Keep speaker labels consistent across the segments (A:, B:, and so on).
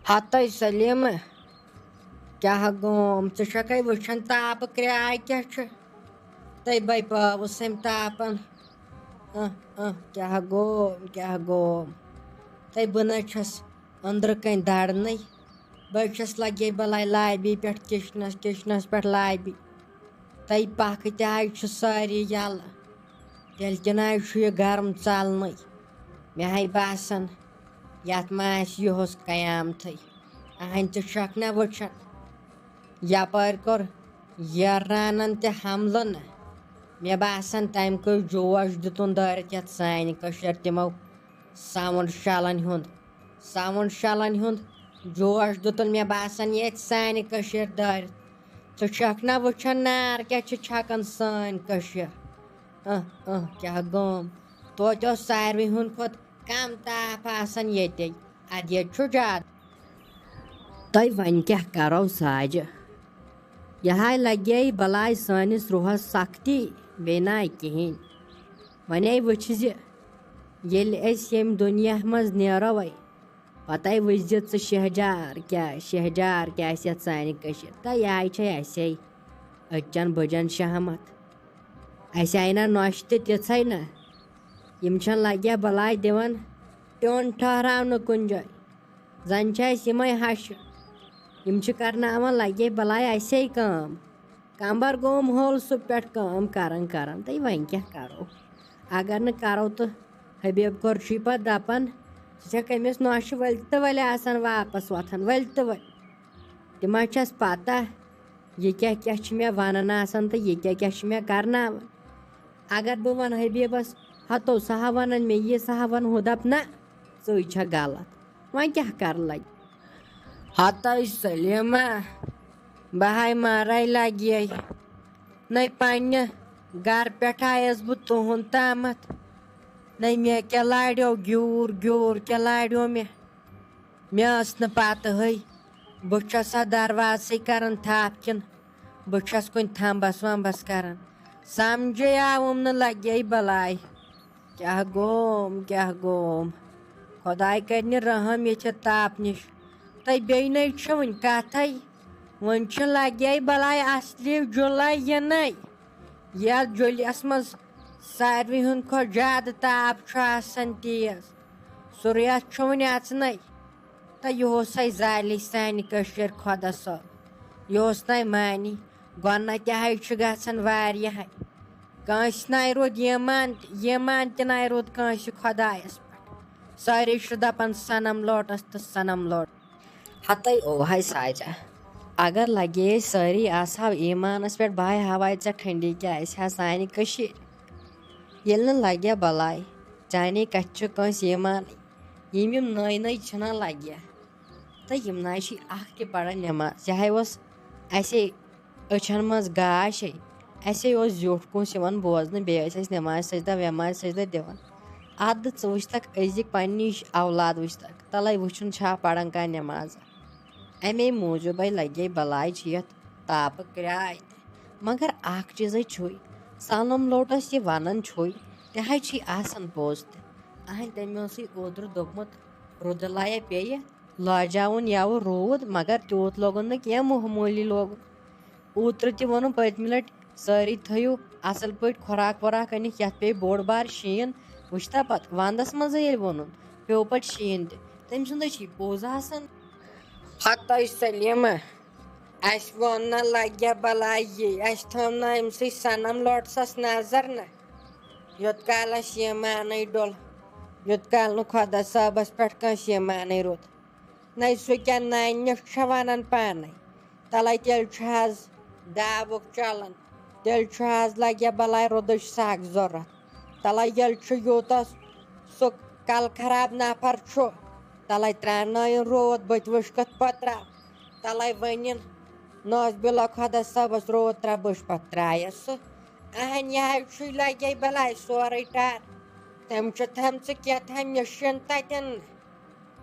A: ہتَے سلیٖم کیٛاہ گوم ژٕ چھَکھَے وٕچھان تاپہٕ کرٛاے کیٛاہ چھِ تَے بَے پاوُس أمۍ تاپَن کیٛاہ گوم تَے بہٕ نَے چھَس أنٛدرٕ کَنۍ دَرنٕے بہٕ چھَس لگے بَلاے لابی پٮ۪ٹھ کِچنَس پٮ۪ٹھ لابی تَے پَکھٕ تہِ حظ چھِ سٲری یَلہٕ تیٚلہِ کِنہٕ حظ چھُ یہِ گرم ژَلنٕے مےٚ ہَے باسان یَتھ ما آسہِ یِہُس قیامتھٕے اَہَنۍ ژٕ چھَکھ نہ وٕچھان یَپٲرۍ کوٚر ییرانَن تہِ حملہٕ نہ مےٚ باسان تَمہِ کُے جوش دِتُن دٲرِتھ یَتھ سانہِ کٔشیٖرِ تِمو ساوُنٛڈ شالَن ہُنٛد جوش دِتُن مےٚ باسان ییٚتہِ سانہِ کٔشیٖرِ دٲرِتھ ژٕ چھَکھ نہ وٕچھان نار کیٛاہ چھِ چھَکان سٲنۍ کٔشیٖر کیٛاہ گوم توتہِ اوس ساروی ہُنٛد کھۄتہٕ کَم تاپھ آسان ییٚتے اَدٕ ییٚتہِ چھُ زیادٕ تۄہہِ وۄنۍ کیٛاہ کَرو ساجہِ یہِ ہَے لگے بَلاے سٲنِس رُحَس سختی بیٚیہِ نہ کِہیٖنۍ وۄنۍ وٕچھِ زِ ییٚلہِ أسۍ ییٚمہِ دُنیا منٛز نیروے پَتَے وٕچھ زِ ژٕ شہجار کیٛاہ آسہِ یَتھ سانہِ کٔشیٖرِ تہٕ یہِ آے چھے اَسے أچَن بٔجَن شہمت اَسہِ آیہِ نہ نۄش تہِ تِژھے نہ یِم چھَنہٕ لگیا بَلاے دِوان ٹیوٚن ٹھہراونہٕ کُنہِ جایہِ زَن چھِ اَسہِ یِمَے ہَشہِ یِم چھِ کَرناوان لگے بَلاے اَسے کٲم کَمبَر گوم ہول سُہ پٮ۪ٹھ کٲم کَران تہٕ وۄنۍ کیٛاہ کَرو اگر نہٕ کَرو تہٕ حبیٖب کور چھُے پَتہٕ دَپان ژٕ چھَکھ أمِس نۄشہِ ؤلۍ تہٕ ؤلۍ آسان واپَس وۄتھان ؤلۍ تہٕ ؤلۍ تہِ ما چھَس پَتہ یہِ کیٛاہ چھِ مےٚ وَنان آسان تہٕ یہِ کیٛاہ چھِ مےٚ کَرناوان اگر بہٕ وَنہٕ حبیٖبَس ہَتو سُہ ہا وَنان مےٚ یہِ سُہ ہا وَنہٕ ہُہ دَپ نہ ژٕے چھَکھ غلط وۄنۍ کیٛاہ کَرٕ لگہِ ہَتَے سلیٖما بہٕ ہاے مارے لگے نَے پنٛنہِ گَرٕ پٮ۪ٹھ آیَس بہٕ تُہُنٛد تامَتھ نَے مےٚ کیٛاہ لاریو گیوٗر کیٛاہ لاریو مےٚ ٲس نہٕ پَتہٕ ہے بہٕ چھَس سا دروازسٕے کَران تھَپھ کِنہٕ بہٕ چھَس کُنہِ تھَمبَس وَمبَس کَران سَمجھے آوُم نہٕ لگے بَلاے کیٛاہ گوم خۄداے کَرنہِ رحم ییٚتہِ تاپہٕ نِش تہٕ بیٚیہِ نَے چھِ وٕنہِ کَتھَے وۄنۍ چھِ لگے بَلاے اَصلی جُلاے یِنَے یَتھ جُلیَس منٛز ساروی ہُنٛد کھۄتہٕ زیادٕ تاپھ چھُ آسان تیز سُہ رٮ۪تھ چھُ وٕنہِ اَژنَے تہٕ یِہُس ہے زالہِ سانہِ کٔشیٖرِ خۄدا صٲب یِہُس نَے مانی گۄناہ تہِ حظ چھِ گژھان واریاہ کٲنٛسہِ نَے روٗد یِمان تہِ نَے روٗد کٲنٛسہِ خۄدایَس پٮ۪ٹھ سٲری چھِ دَپان سَنم لوٹَس تہٕ سَنم لوٹ ہَتَے اوہَے ساجا اگر لگے أسۍ سٲری آسہو ایٖمانَس پٮ۪ٹھ بہٕ ہاوے ژےٚ ٹھنٛڈی کیٛاہ آسہِ ہا سانہِ کٔشیٖرِ ییٚلہِ نہٕ لگیا بَلاے چانے کَتھِ چھُ کٲنٛسہِ ایٖمانٕے یِم نٔے چھِنہ لگیا تہٕ یِم نہ چھِ اَکھ تہِ پَران نٮ۪ماز یہِ ہَے اوس اَسے أچھَن منٛز گاش اَسے اوس زیُٹھ کُس یِوان بوزنہٕ بیٚیہِ ٲسۍ أسۍ نٮ۪ماز سٔجدٕ دِوان اَدٕ ژٕ وٕچھتکھ أزِکۍ پنٛنی اولاد وٕچھتکھ تَلَے وٕچھُن چھا پَران کانٛہہ نٮ۪مازا اَمے موٗجوٗبَے لگے بَلاے چھِ یَتھ تاپہٕ کرٛاے تہِ مگر اَکھ چیٖزٕے چھُے سَنم لوٹَس یہِ وَنان چھُے تہِ حظ چھِ آسان پوٚز تہِ اَہَنۍ تٔمۍ اوسُے اوترٕ دوٚپمُت رُدٕ لَیا پیٚیہِ لاجاوُن یَوٕ روٗد مگر تیوٗت لوگُن نہٕ کینٛہہ معموٗلی لوگُن اوترٕ تہِ ووٚنُم پٔتمہِ لَٹہِ سٲری تھٲیِو اَصٕل پٲٹھۍ خۄراک وۄراک أنِتھ یَتھ پیٚیہِ بوٚڑ بار شیٖن وٕچھتا پَتہٕ وَنٛدَس منٛزٕے ییٚلہِ ووٚنُن پیوٚو پَتہٕ شیٖن تہِ تٔمۍ سُنٛدٕے چھِ پوٚز آسان ہَتَے سلیٖما اَسہِ ووٚن نہ لگیا بَلاے یی اَسہِ تھٲو نہ أمۍسٕے سَنم لوٹسَس نظر نہ یوٚت کال اَسہِ ایٖمانَے ڈوٚل یوٚت کال نہٕ خۄدا صٲبَس پٮ۪ٹھ کٲنٛسہِ ایٖمانَے روٗد نَے سُہ کیٛاہ نانہِ چھےٚ وَنان پانَے تَلَے تیٚلہِ چھُ حظ داوُک چلان تیٚلہِ چھُ حظ لگیا بَلاے رُدٕچ سَخ ضوٚرَتھ تَلَے ییٚلہِ چھُ یوٗتاہ سُہ کَلہٕ خراب نفر چھُ تَلَے ترٛاونٲیِن روٗد بٕتھِ وٕشکَتھ پٔترا تَلَے ؤنِن نوش بِلا خۄدا صٲبَس روٗد ترٛا بٕچھ پَتہٕ ترٛایَس سُہ اَہَنۍ یہِ حظ چھُے لگے بَلاے سورُے ٹار تٔمۍ چھِ تھٲمژٕ کیٛاتھام مِشیٖن تَتٮ۪ن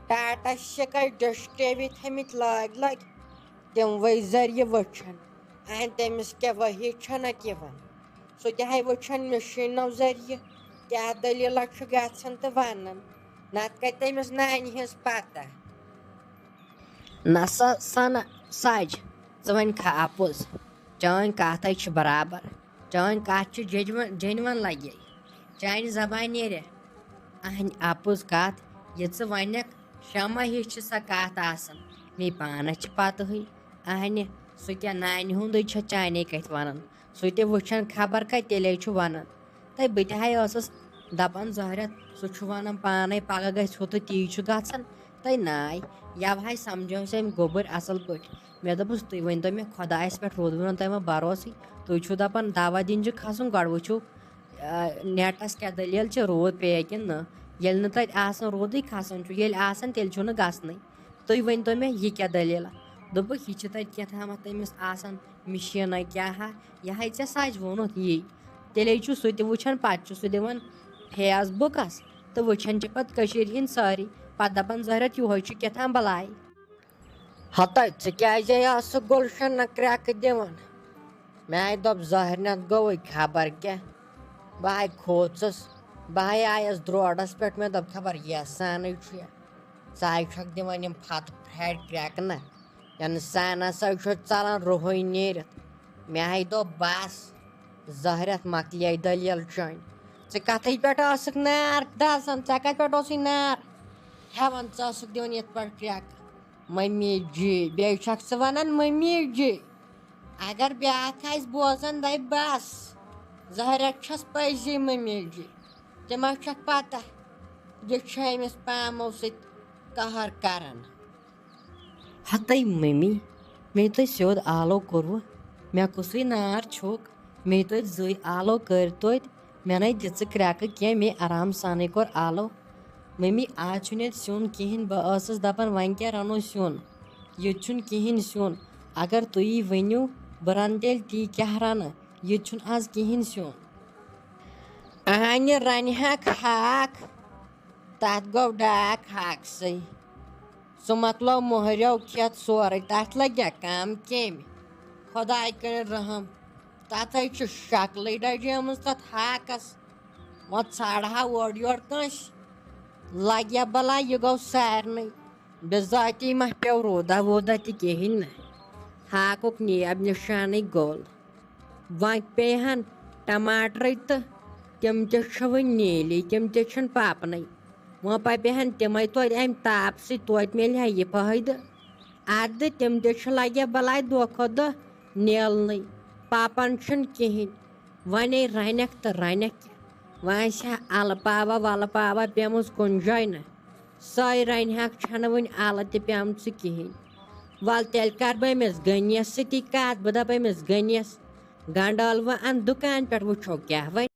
A: ٹاٹا شِکَے ڈِش ٹی وی تھٲمٕتۍ لٲگۍ تِموٕے ذٔریعہِ وٕچھان اَہَنۍ تٔمِس کیٛاہ ؤحی چھَنکھ یِوان سُہ تہِ ہے وٕچھان مِشیٖنو ذٔریعہِ کیٛاہ دٔلیٖلا چھُ گژھان تہٕ وَنان نَتہٕ کَتہِ تٔمِس نانہِ ہِنٛز پَتہ نسا سنا سج ژٕ وَنہِ کھا اَپُز چٲنۍ کَتھ ہے چھِ برابر چٲنۍ کَتھ چھِ جینوَن لگے چانہِ زبانہِ نیرِ اہنہِ اَپُز کَتھ یہِ ژٕ وَنٮ۪کھ شمع ہِش چھِ سۄ کَتھ آسان مے پانَس چھِ پَتہٕے اہنہِ سُہ کیٛاہ نانہِ ہُنٛدُے چھےٚ چانے کَتھِ وَنان سُہ تہِ وٕچھان خبر کَتہِ تیٚلے چھُ وَنان تہٕ بہٕ تہِ ہے ٲسٕس دَپان زٲہرٮ۪تھ سُہ چھُ وَنان پانَے پگاہ گژھِ ہُہ تہٕ تی چھُ گژھان تہٕ ناے یَوٕ سَمجھٲوس أمۍ گوٚبٕرۍ اَصٕل پٲٹھۍ مےٚ دوٚپُس تُہۍ ؤنۍتو مےٚ خۄدایَس پٮ۪ٹھ روٗدوٕ نہٕ تۄہہِ وۄنۍ بروسٕے تُہۍ چھُو دَپان دوا دِنۍ چھُ کھسُن گۄڈٕ وٕچھِو نیٹَس کیٛاہ دٔلیٖل چھِ روٗد پیٚیہِ کِنہٕ نہٕ ییٚلہِ نہٕ تَتہِ آسان روٗدٕے کھسان چھُ ییٚلہِ آسان تیٚلہِ چھُنہٕ گژھنٕے تُہۍ ؤنۍتو مےٚ یہِ کیٛاہ دٔلیٖلا دوٚپُکھ یہِ چھِ تَتہِ کیٛاتھامَتھ تٔمِس آسان مِشیٖنہ کیٛاہ ہا یہِ ہے ژےٚ سچ ووٚنُتھ یی تیٚلے چھُ سُہ تہِ وٕچھان پَتہٕ چھُ سُہ دِوان فیس بُکَس تہٕ وٕچھان چھِ پَتہٕ کٔشیٖرِ ہِنٛدۍ سٲری پَتہٕ دَپان زٲہرٮ۪تھ یِہوے چھُ کیٛاتھام بَلاے ہَتَے ژٕ کیٛازے آسہٕ گُلشَنہ کرٛٮ۪کہٕ دِوان مےٚ ہَے دوٚپ زٲہرنٮ۪تھ گوٚوُے خبر کیٛاہ بہٕ ہَے کھوٗژٕس بہٕ ہَے آیَس درٛوڈَس پٮ۪ٹھ مےٚ دوٚپ خبر یَس سانٕے چھُ ژٕ ہَے چھَکھ دِوان یِم پھَتہٕ پھرٛارِ کرٛٮ۪کہٕ نہ یَنہٕ سان ہسا چھُ ژَلان رُہٕے نیٖرِتھ مےٚ ہَے دوٚپ بَس زٲہرٮ۪تھ مۄکلے دٔلیٖل چٲنۍ ژٕ کَتھٕے پٮ۪ٹھ ٲسٕکھ نار دَزان ژےٚ کَتہِ پٮ۪ٹھ اوسُے نار ہٮ۪وان ژٕ ٲسٕکھ دِوان یِتھ پٲٹھۍ کرٛٮ۪کہٕ مٔمی جی بیٚیہِ چھَکھ ژٕ وَنان مٔمی جی اگر بیٛاکھ آسہِ بوزان دَپہِ بَس زٲہرٮ۪تھ چھَس پٔزی مٔمی جی ژےٚ ما چھَکھ پَتہ یہِ چھِ أمِس پامو سۭتۍ قہر کَران ہَتَے مٔمی مے تۄہہِ سیوٚد آلو کوٚروٕ مےٚ کُسُے نار چھُکھ مے توتہِ زٕے آلو کٔرۍ توتہِ مےٚ نَے دِژٕ کرٛٮ۪کہٕ کینٛہہ مے آرام سانٕے کوٚر آلو مٔمی آز چھُنہٕ ییٚتہِ سیُن کِہیٖنۍ بہٕ ٲسٕس دَپان وۄنۍ کیٛاہ رَنو سیُن ییٚتہِ چھُنہٕ کِہیٖنۍ سیُن اگر تُہی ؤنِو بہٕ رَنہٕ تیٚلہِ تی کیٛاہ رَنہٕ ییٚتہِ چھُنہٕ آز کِہیٖنۍ سیُن اہنہِ رَنہِ ہاکھ ہاکھ تَتھ گوٚو ڈاکھ ہاکسٕے سُہ مۄکلو مۄہریو کھٮ۪تھ سورُے تَتھ لَگیٛا کَم کیٚمۍ خۄداے کٔرِنۍ رحم تَتھ ہے چھِ شکلٕے ڈَجیمٕژ تَتھ ہاکَس وۄنۍ ژھانڈہا اورٕ یورٕ کٲنٛسہِ لَگیا بَلاے یہِ گوٚو سارنٕے بِذٲتی ما پیوٚو روٗدا ووٗدا تہِ کِہیٖنۍ نہٕ ہاکُک نیب نِشانٕے گوٚل وۄنۍ پیٚیہِ ہَن ٹماٹرٕے تہٕ تِم تہِ چھِ وٕنۍ نیٖلی تِم تہِ چھِنہٕ پاپنٕے وۄنۍ پَپہِ ہَن تِمَے توتہِ اَمہِ تاپہٕ سۭتۍ توتہِ مِلہِ ہا یہِ فٲیدٕ اَدٕ تِم تہِ چھِ لَگیا بَلاے دۄہ کھۄتہٕ دۄہ نیلنٕے پاپان چھُنہٕ کِہیٖنۍ وۄنۍ رَنٮ۪کھ تہٕ رَنٮ۪کھ کیٛاہ وۄنۍ آسہِ ہا اَلہٕ پاوا وَلہٕ پاوا پیٚمٕژ کُنہِ جایہِ نہ سۄے رَنہِ ہاکھ چھَنہٕ وٕنہِ اَلہٕ تہِ پیٚمژٕ کِہیٖنۍ وَلہٕ تیٚلہِ کَرٕ بہٕ أمِس غنیَس سۭتی کَتھ بہٕ دَپہٕ أمِس غنیَس گنٛڈٕ ٲلوٕ اَن دُکان پٮ۪ٹھ وٕچھو کیٛاہ وَنہِ